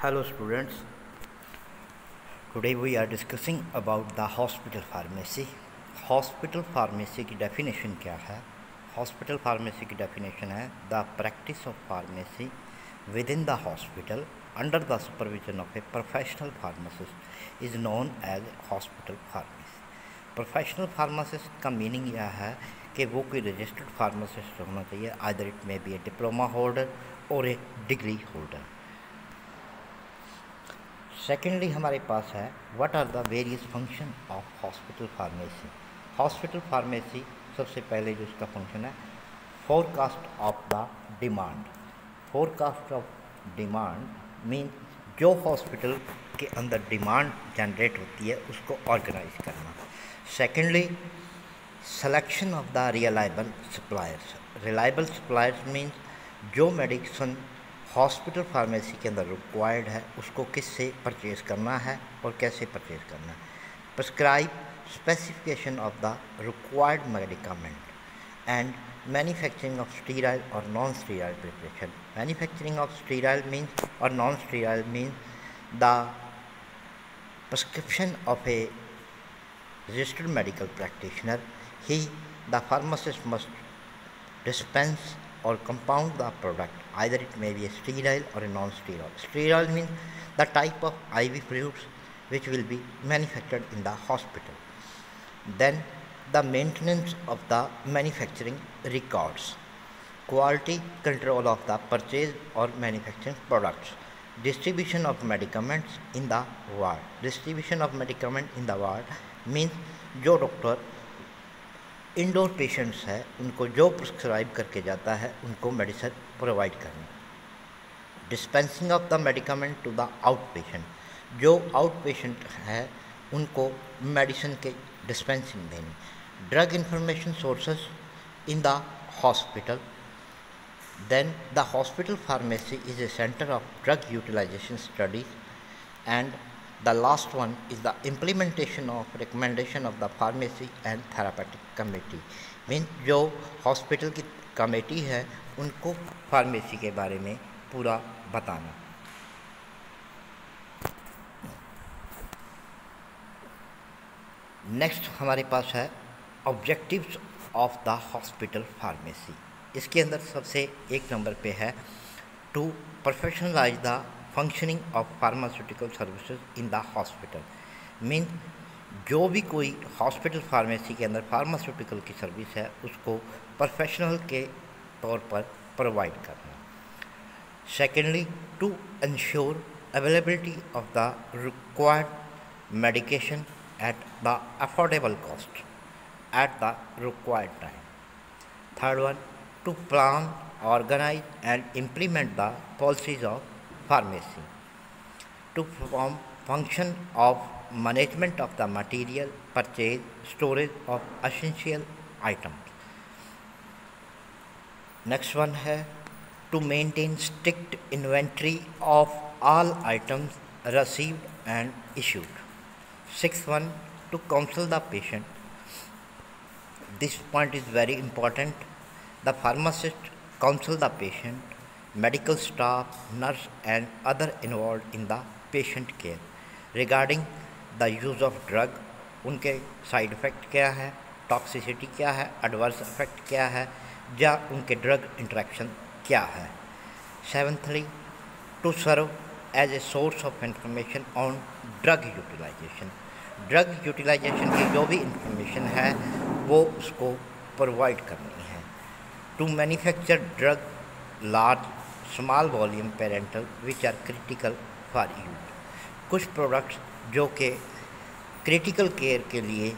Hello students, today we are discussing about the hospital pharmacy. Hospital pharmacy की definition क्या है? Hospital pharmacy की definition है the practice of pharmacy within the hospital under the supervision of a professional pharmacist is known as hospital pharmacy. Professional pharmacist का meaning यह है कि वो कोई registered pharmacist होना चाहिए, either it may be a diploma holder or a degree holder. Secondly हमारे पास है what are the various function of hospital pharmacy. Hospital pharmacy सबसे पहले जो इसका फंक्शन है forecast of the demand. Forecast of demand mean जो hospital के अंदर डिमांड जनरेट होती है उसको ऑर्गेनाइज करना. Secondly selection of the reliable suppliers. Reliable suppliers means जो मेडिसिन हॉस्पिटल फार्मेसी के अंदर रिक्वायर्ड है उसको किससे परचेज़ करना है और कैसे परचेज़ करना है. Prescribe specification of the required medicament and manufacturing of sterile और non sterile preparation. Manufacturing of sterile means और non sterile means the prescription of a registered medical practitioner. He the pharmacist must dispense or compound the product, either it may be a sterile or a non-sterile. Sterile means the type of IV fluids which will be manufactured in the hospital. Then the maintenance of the manufacturing records, quality control of the purchase or manufacturing products, distribution of medicaments in the ward. Distribution of medicament in the ward means जो doctor indoor patients है उनको जो prescribe करके जाता है उनको medicine provide करना. Dispensing of the medicament to the out patient. जो आउट पेशेंट है उनको मेडिसिन के डिस्पेंसिंग देनी. Drug information sources in the hospital. Then the hospital pharmacy is a centre of drug utilisation studies. And the last one is the implementation of recommendation of the pharmacy and therapeutic committee. Mean जो hospital की committee है उनको pharmacy के बारे में पूरा बताना. Next हमारे पास है objectives of the hospital pharmacy. इसके अंदर सबसे एक नंबर पे है to professionalise the functioning of pharmaceutical services in the hospital. Mean जो भी कोई हॉस्पिटल फार्मेसी के अंदर फार्मास्यूटिकल की सर्विस है उसको प्रोफेशनल के तौर पर प्रोवाइड करना. Secondly to ensure availability of the required medication at the affordable cost at the required time. Third one to plan organise and implement the policies of pharmacy. To perform function of management of the material purchase storage of essential items. Next one है to maintain strict inventory of all items received and issued. Sixth one to counsel the patient. This point is very important. The pharmacist counsel the patient, medical staff, nurse and other involved in the patient care regarding the use of drug. उनके side effect क्या है, toxicity क्या है, adverse effect क्या है या उनके drug interaction क्या है. Seventhly to serve as a source of information on drug utilisation. Drug utilisation की जो भी इंफॉर्मेशन है वो उसको प्रोवाइड करनी है. To manufacture drug large small volume parenteral which are critical for use. कुछ प्रोडक्ट्स जो कि क्रिटिकल केयर के लिए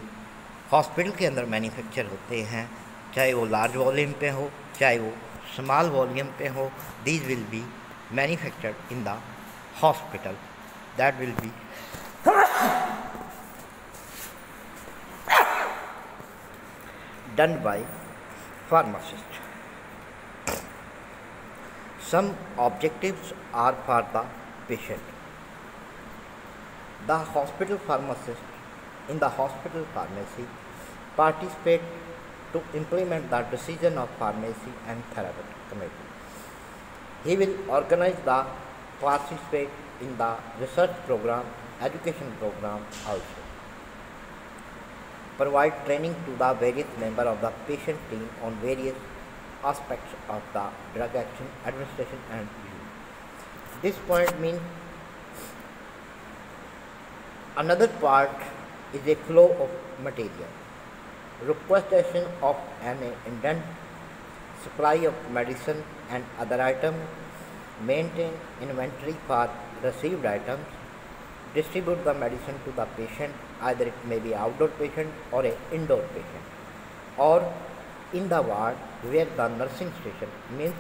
हॉस्पिटल के अंदर मैन्युफैक्चर होते हैं, चाहे वो लार्ज वॉल्यूम पे हो चाहे वो स्मॉल वॉल्यूम पे हो, these will be manufactured in the hospital. That will be done bye pharmacist. Some objectives are for the patient. The hospital pharmacist in the hospital pharmacy participate to implement the decision of pharmacy and therapeutic committee. He will organize the participate in the research program, education program also. Provide training to the various members of the patient team on various aspects of the drug action, administration and use. This point means another part is a flow of material, requisition of an indent, supply of medicine and other items, maintain inventory for received items, distribute the medicine to the patient, either it may be outdoor patient or a indoor patient, or in the ward where the nursing station means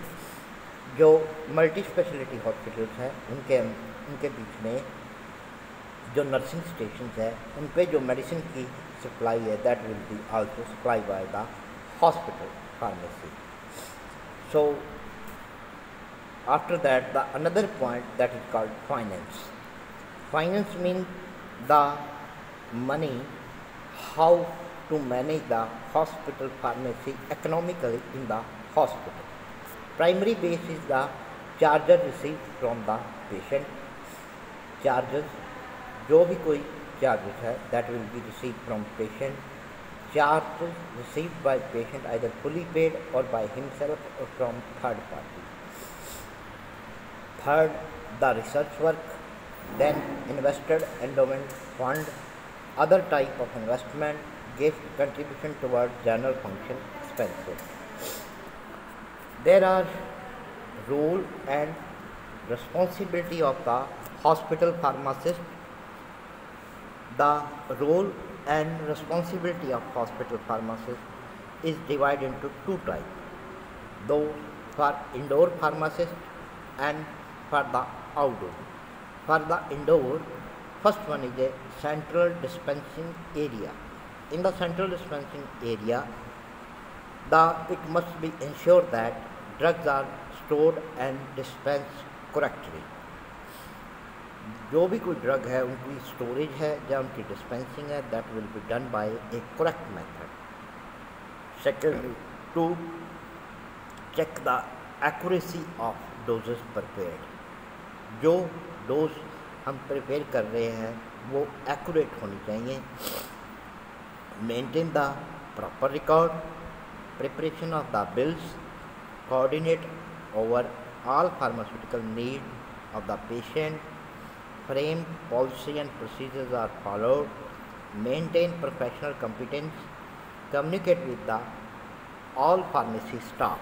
जो multi speciality hospitals हैं उनके बीच में जो nursing station है उन पे जो medicine की सप्लाई है that will be also supply by the hospital pharmacy. So after that the another point that is called finance. Finance means the money, how to manage the hospital pharmacy economically in the hospital. Primary base is the charges received from the patient. Charges जो भी कोई charges है that will be received from patient. Charges received by patient either fully paid or by himself or from third party. Third, the research work, then invested endowment fund, other type of investment, gift contribution towards general function expenses. There are role and responsibility of the hospital pharmacist. The role and responsibility of hospital pharmacist is divided into two types, though for indoor pharmacist and for the outdoor. For the indoor, first one is a central dispensing area. In the central dispensing area, it must be ensured that drugs are stored and dispensed correctly. जो भी कोई drug है उनकी storage है या उनकी dispensing है that will be done by a correct method. Secondly, to check the accuracy of doses prepared. जो डोज हम प्रिपेयर कर रहे हैं वो एक्यूरेट होनी चाहिए. Maintain the proper record, preparation of the bills, coordinate over all pharmaceutical need of the patient, frame policy and procedures are followed, maintain professional competence, communicate with the all pharmacy staff.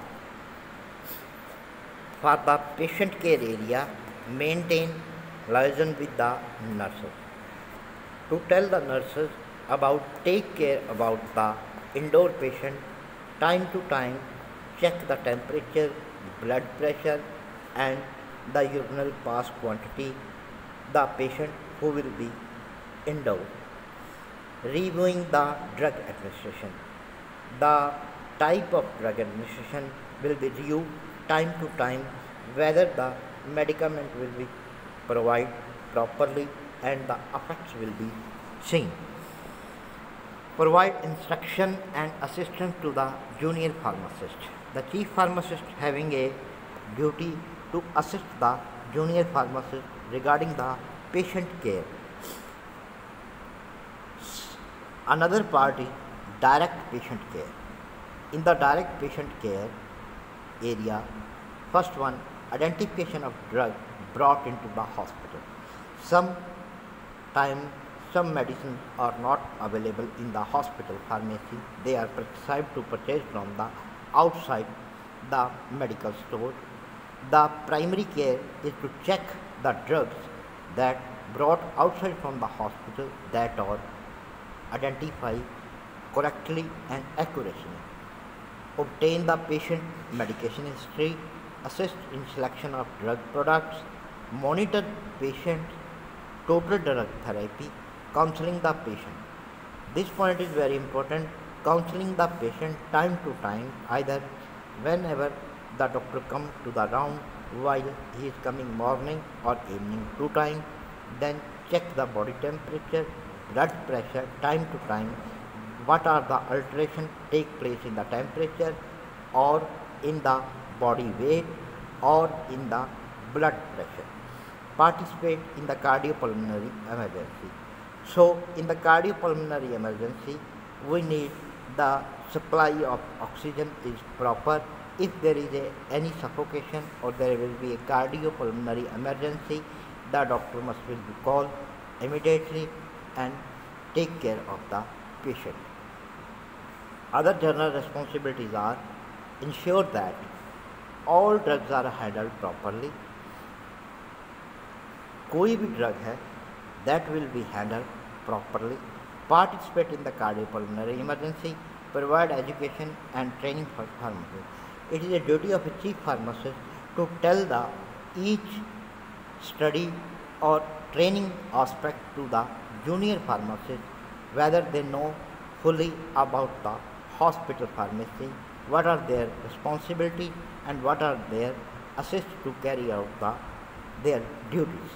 For the patient care area, maintain liaison with the nurses. To tell the nurses take care about the indoor patient, time to time check the temperature, blood pressure and the urinary pass quantity the patient who will be indoor. Reviewing the drug administration. The type of drug administration will be reviewed time to time whether the medicament will be provided properly and the effects will be seen. Provide instruction and assistance to the junior pharmacist. The chief pharmacist having a duty to assist the junior pharmacist regarding the patient care. Another part is direct patient care. In the direct patient care area, first one, identification of drug brought into the hospital. Sometimes some medicines are not available in the hospital pharmacy. They are prescribed to purchase from the outside the medical store. The primary care is to check the drugs that brought outside from the hospital that are identified correctly and accurately. Obtain the patient medication history, assist in selection of drug products, monitor patient's total drug therapy, counseling the patient. This point is very important. Counseling the patient time to time, either whenever the doctor comes to the round while he is coming morning or evening 2 times, then check the body temperature, blood pressure time to time, what are the alterations take place in the temperature or in the body weight or in the blood pressure. participate in the cardiopulmonary emergency. So in the cardiopulmonary emergency, we need the supply of oxygen is proper. If there is any suffocation or there will be a cardiopulmonary emergency, the doctor must be called immediately and take care of the patient. Other general responsibilities are ensure that all drugs are handled properly. कोई भी drug है that will be handled properly. Participate in the cardiopulmonary emergency. Provide education and training for pharmacists. It is a duty of a chief pharmacist to tell the each study or training aspect to the junior pharmacist, whether they know fully about the hospital pharmacy, what are their responsibilities and what are their assist to carry out their duties.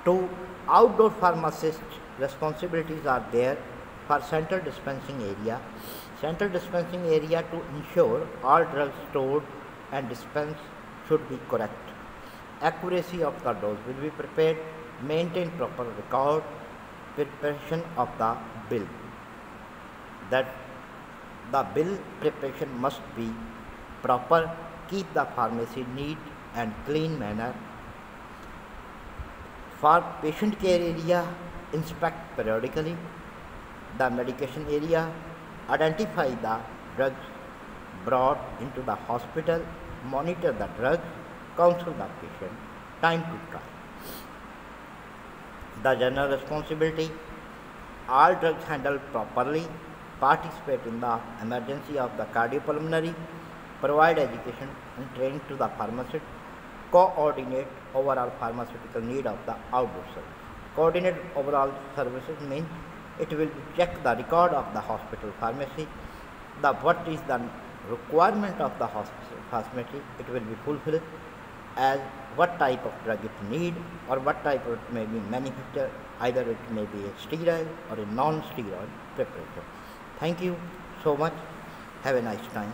To outdoor pharmacist responsibilities are there for central dispensing area. Central dispensing area to ensure all drugs stored and dispensed should be correct. Accuracy of the dose will be prepared. Maintain proper record. Preparation of the bill. That the bill preparation must be proper. Keep the pharmacy neat and clean manner. For patient care area, inspect periodically. The medication area, identify the drugs brought into the hospital, monitor the drugs, counsel the patient, time to time. The general responsibility, all drugs handled properly, participate in the emergency of the cardiopulmonary, provide education and training to the pharmacist, coordinate overall pharmaceutical need of the outdoor service. Coordinate overall services means it will check the record of the hospital pharmacy, what is the requirement of the hospital pharmacy, it will be fulfilled as what type of drug it need or what type of it may be manufactured, either it may be a steroid or a non-steroid preparation. Thank you so much. Have a nice time.